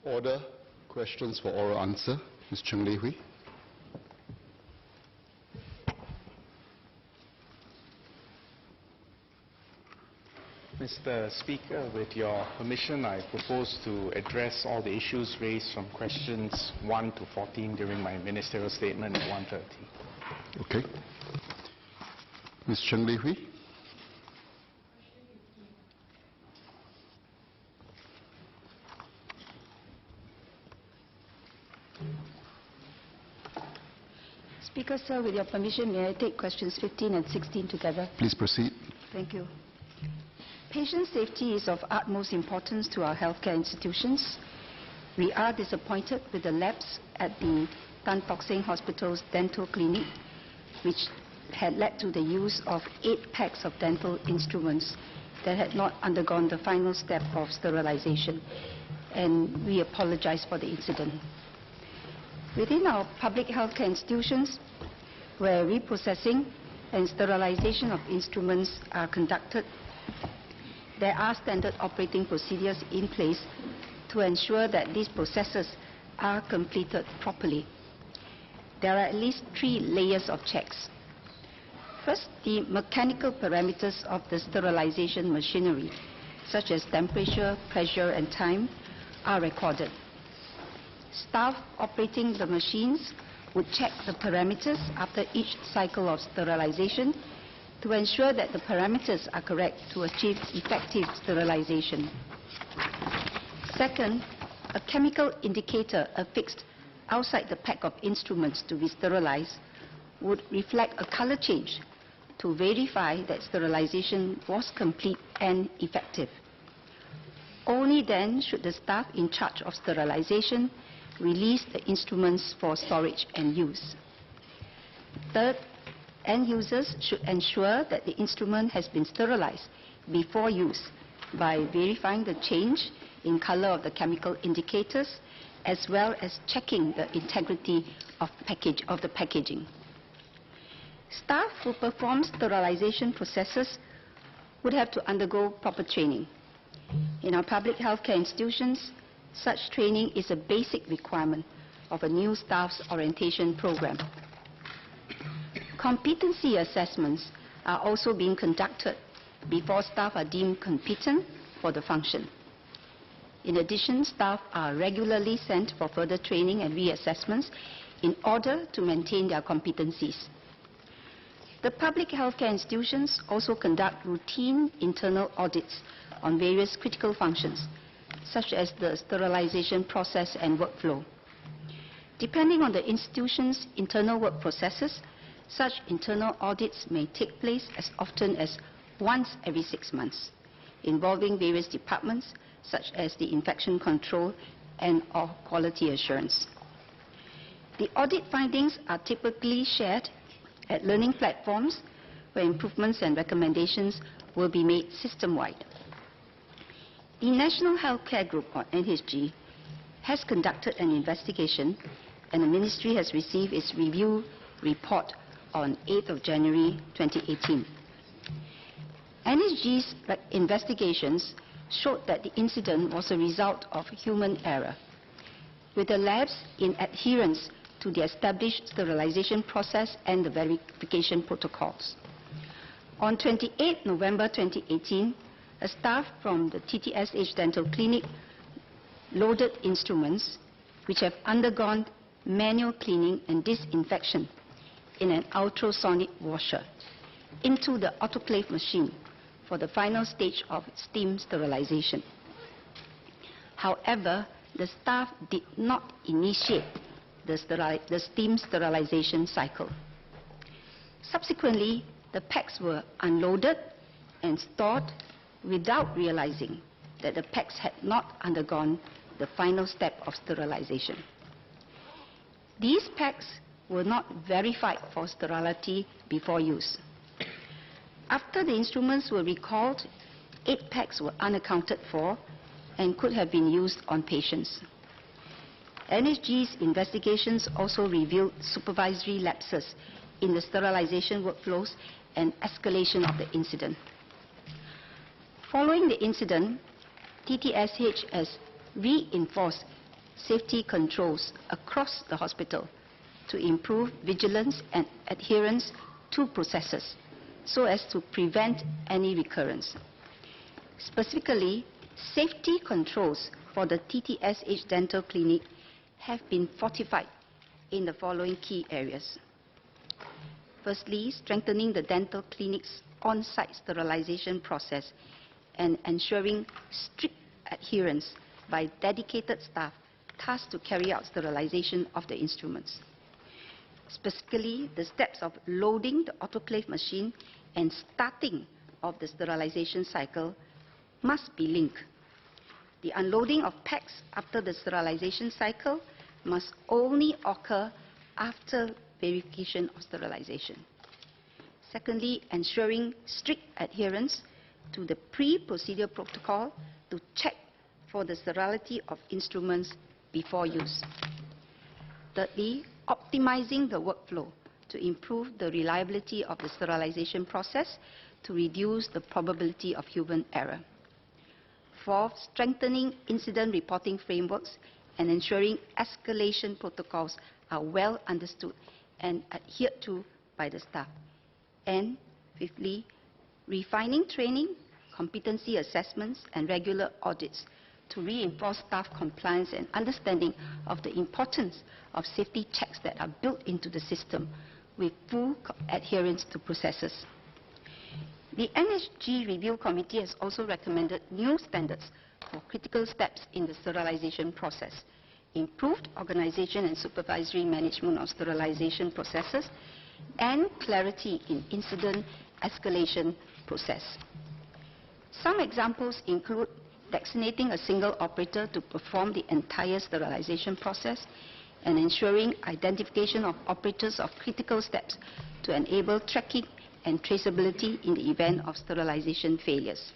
Order. Questions for oral answer. Ms. Cheng Lei Hui. Mr. Speaker, with your permission, I propose to address all the issues raised from questions 1 to 14 during my ministerial statement at 1:30. Okay. Ms. Cheng Lei Hui. Speaker, sir, with your permission, may I take questions 15 and 16 together? Please proceed. Thank you. Patient safety is of utmost importance to our healthcare institutions. We are disappointed with the lapse at the Tan Tock Seng Hospital's dental clinic, which had led to the use of 8 packs of dental instruments that had not undergone the final step of sterilization, and we apologize for the incident. Within our public healthcare institutions, where reprocessing and sterilization of instruments are conducted, there are standard operating procedures in place to ensure that these processes are completed properly. There are at least 3 layers of checks. First, the mechanical parameters of the sterilization machinery, such as temperature, pressure, and time, are recorded. Staff operating the machines would check the parameters after each cycle of sterilization to ensure that the parameters are correct to achieve effective sterilization. Second, a chemical indicator affixed outside the pack of instruments to be sterilized would reflect a color change to verify that sterilization was complete and effective. Only then should the staff in charge of sterilization release the instruments for storage and use. Third, end users should ensure that the instrument has been sterilized before use by verifying the change in color of the chemical indicators, as well as checking the integrity of the packaging. Staff who perform sterilization processes would have to undergo proper training. In our public healthcare institutions, such training is a basic requirement of a new staff's orientation program. Competency assessments are also being conducted before staff are deemed competent for the function. In addition, staff are regularly sent for further training and reassessments in order to maintain their competencies. The public healthcare institutions also conduct routine internal audits on various critical functions, such as the sterilization process and workflow. Depending on the institution's internal work processes, such internal audits may take place as often as once every 6 months, involving various departments, such as the infection control and/or quality assurance. The audit findings are typically shared at learning platforms where improvements and recommendations will be made system-wide. The National Healthcare Group, or NHG, has conducted an investigation, and the Ministry has received its review report on 8th of January 2018. NHG's investigations showed that the incident was a result of human error, with a lapse in adherence to the established sterilization process and the verification protocols. On 28 November 2018, a staff from the TTSH dental clinic loaded instruments which have undergone manual cleaning and disinfection in an ultrasonic washer into the autoclave machine for the final stage of steam sterilization. However, the staff did not initiate the steam sterilization cycle. Subsequently, the packs were unloaded and stored without realizing that the packs had not undergone the final step of sterilization. These packs were not verified for sterility before use. After the instruments were recalled, 8 packs were unaccounted for and could have been used on patients. NHG's investigations also revealed supervisory lapses in the sterilization workflows and escalation of the incident. Following the incident, TTSH has reinforced safety controls across the hospital to improve vigilance and adherence to processes so as to prevent any recurrence. Specifically, safety controls for the TTSH dental clinic have been fortified in the following key areas. Firstly, strengthening the dental clinic's on-site sterilization process and ensuring strict adherence by dedicated staff tasked to carry out sterilization of the instruments. Specifically, the steps of loading the autoclave machine and starting of the sterilization cycle must be linked. The unloading of packs after the sterilization cycle must only occur after verification of sterilization. Secondly, ensuring strict adherence to the pre-procedure protocol to check for the sterility of instruments before use. Thirdly, optimizing the workflow to improve the reliability of the sterilization process to reduce the probability of human error. Fourth, strengthening incident reporting frameworks and ensuring escalation protocols are well understood and adhered to by the staff. And fifthly, refining training, competency assessments, and regular audits to reinforce staff compliance and understanding of the importance of safety checks that are built into the system with full adherence to processes. The NHG Review Committee has also recommended new standards for critical steps in the sterilization process, improved organization and supervisory management of sterilization processes, and clarity in incident escalation process. Some examples include designating a single operator to perform the entire sterilization process and ensuring identification of operators of critical steps to enable tracking and traceability in the event of sterilization failures.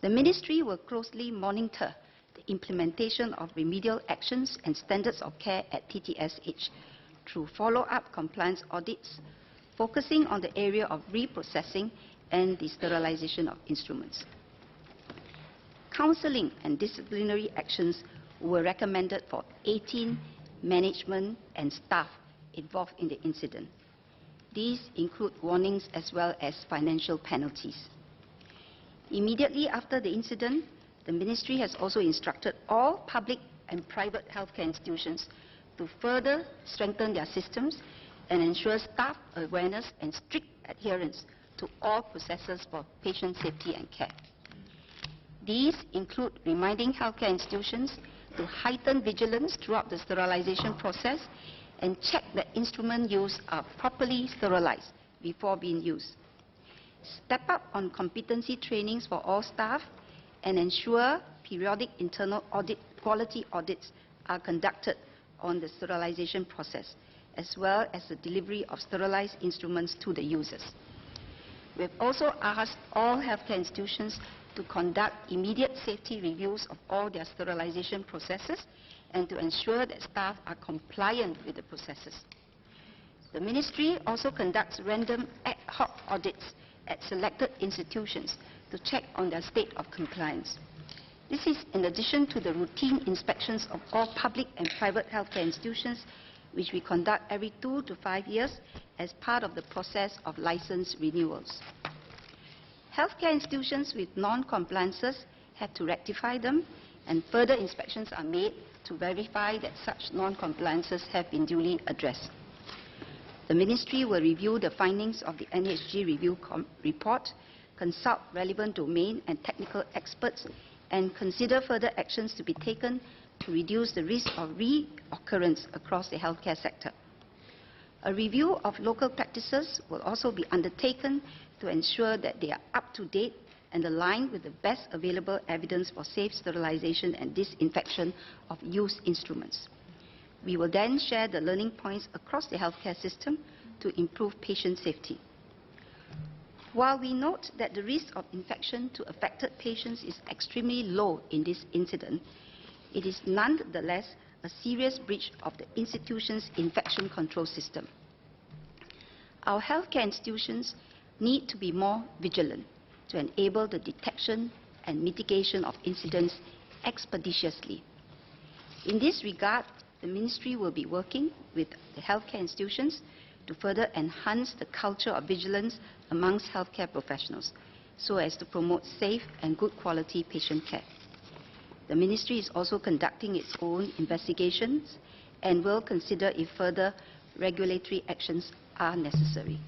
The Ministry will closely monitor the implementation of remedial actions and standards of care at TTSH through follow-up compliance audits, focusing on the area of reprocessing and the sterilization of instruments. Counselling and disciplinary actions were recommended for 18 management and staff involved in the incident. These include warnings as well as financial penalties. Immediately after the incident, the Ministry has also instructed all public and private healthcare institutions to further strengthen their systems and ensure staff awareness and strict adherence to all processes for patient safety and care. These include reminding healthcare institutions to heighten vigilance throughout the sterilization process and check that instrument used are properly sterilized before being used. Step up on competency trainings for all staff and ensure periodic internal quality audits are conducted on the sterilization process, as well as the delivery of sterilized instruments to the users. We have also asked all healthcare institutions to conduct immediate safety reviews of all their sterilization processes and to ensure that staff are compliant with the processes. The Ministry also conducts random ad hoc audits at selected institutions to check on their state of compliance. This is in addition to the routine inspections of all public and private healthcare institutions, which we conduct every 2 to 5 years as part of the process of license renewals. Healthcare institutions with non-compliances have to rectify them, and further inspections are made to verify that such non-compliances have been duly addressed. The Ministry will review the findings of the NHG Review report, consult relevant domain and technical experts, and consider further actions to be taken to reduce the risk of reoccurrence across the healthcare sector. A review of local practices will also be undertaken to ensure that they are up to date and aligned with the best available evidence for safe sterilization and disinfection of used instruments. We will then share the learning points across the healthcare system to improve patient safety. While we note that the risk of infection to affected patients is extremely low in this incident, it is nonetheless a serious breach of the institution's infection control system. Our healthcare institutions need to be more vigilant to enable the detection and mitigation of incidents expeditiously. In this regard, the Ministry will be working with the healthcare institutions to further enhance the culture of vigilance amongst healthcare professionals so as to promote safe and good quality patient care. The Ministry is also conducting its own investigations and will consider if further regulatory actions are necessary.